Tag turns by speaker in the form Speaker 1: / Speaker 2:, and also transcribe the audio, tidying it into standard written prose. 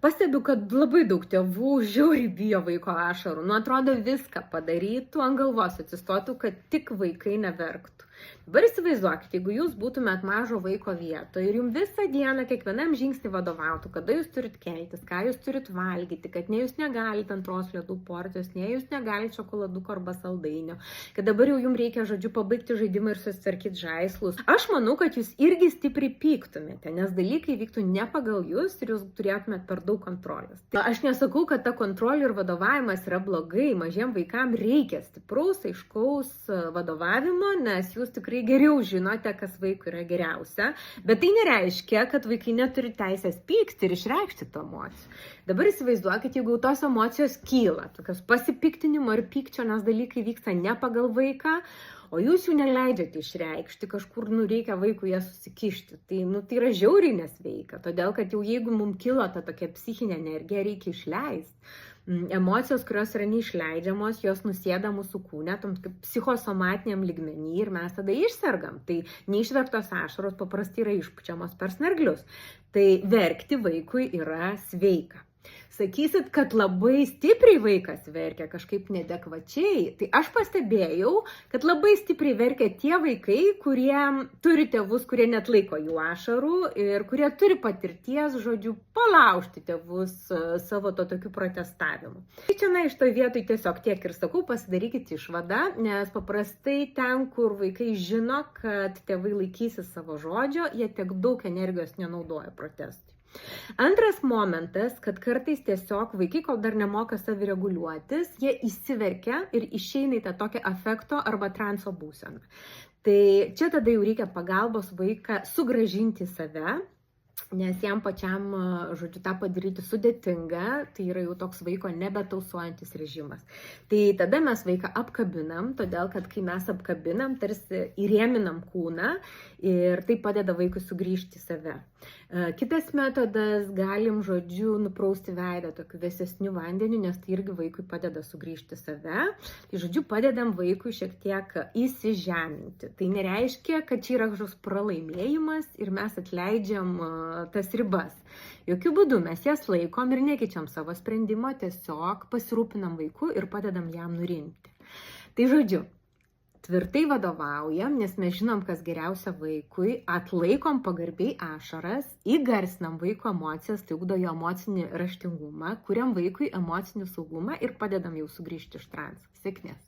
Speaker 1: Pastebiu, kad labai daug tėvų žiauriai bijo vaiko ašarų. Nu, atrodo, viską padarytų, ant galvos atsistotų, kad tik vaikai neverktų. Dabar įsivaizduokit, jeigu jūs būtumėt mažo vaiko vietoje ir jums visą dieną kiekvienam žingsnį vadovautų, kada jūs turit keltis, ką jūs turit valgyti, kad ne jūs negalite antros ledų porcijos, ne jūs negalite šokoladuko arba saldainio, kad dabar jau jums reikia, žodžiu, pabaigti žaidimą ir susitvarkyti žaislus. Aš manau, kad jūs irgi stipriai pyktumėte, nes dalykai vyktų ne pagal jūs ir jūs turėtumėt per daug kontrolės. Tai aš nesakau, kad ta kontrolė ir vadovavimas yra blogai, mažiem vaikam reikia stipraus, aiškaus vadovavimo, nes jūs tikrai geriau žinote, kas vaikui yra geriausia, bet tai nereiškia, kad vaikai neturi teisės pykti ir išreikšti tų emocijų. Dabar įsivaizduokit, jeigu tos emocijos kyla, tokios pasipiktinimo ir pykčio, nes dalykai vyksta ne pagal vaiką, o jūs jų neleidžiate išreikšti, kažkur reikia vaikui ją susikišti. Tai yra žiauriai nesveika, todėl kad jau jeigu mums kilo ta tokia psichinė energija, reikia išleisti. Emocijos, kurios yra neišleidžiamos, jos nusėda mūsų kūne, tam psichosomatiniam lygmenį ir mes tada išsergam. Tai neišverktos ašaros paprastai yra išpučiamos per snarglius. Tai verkti vaikui yra sveika. Sakysit, kad labai stipriai vaikas verkia, kažkaip neadekvačiai. Tai aš pastebėjau, kad labai stipriai verkia tie vaikai, kurie turi tėvus, kurie net laiko jų ašarų ir kurie turi patirties, žodžiu, palaužti tėvus savo to tokiu protestavimu. Tai čia iš to vietoj tiesiog tiek ir sakau, pasidarykit išvadą, nes paprastai ten, kur vaikai žino, kad tėvai laikysis savo žodžio, jie tiek daug energijos nenaudoja protestui. Antras momentas, kad kartais tiesiog vaikai, kol dar nemoka savireguliuotis, jie įsiverkia ir išeina į tą tokią afekto arba transo būseną. Tai čia tada jau reikia pagalbos vaiką sugrąžinti save, nes jam pačiam, žodžiu, tą padaryti sudėtinga, tai yra jau toks vaiko nebetausojantis režimas. Tai tada mes vaiką apkabinam, todėl kad kai mes apkabinam, tarsi įrėminam kūną ir tai padeda vaikui sugrįžti į save. Kitas metodas, galim, žodžiu, nuprausti veidą tokiu vėsesniu vandeniu, nes tai irgi vaikui padeda sugrįžti į save. Tai, žodžiu, padedam vaikui šiek tiek įsižeminti. Tai nereiškia, kad čia yra kažkoks pralaimėjimas ir mes atleidžiam tas ribas. Jokių būdų mes jas laikom ir nekeičiam savo sprendimo, tiesiog pasirūpinam vaiku ir padedam jam nurimti. Tai, žodžiu, tvirtai vadovaujam, nes mes žinom, kas geriausia vaikui, atlaikom pagarbiai ašaras, įgarsinam vaiko emocijas, tai ugdo jo emocinį raštingumą, kuriam vaikui emocinį saugumą ir padedam jau sugrįžti iš transo. Sėkmės.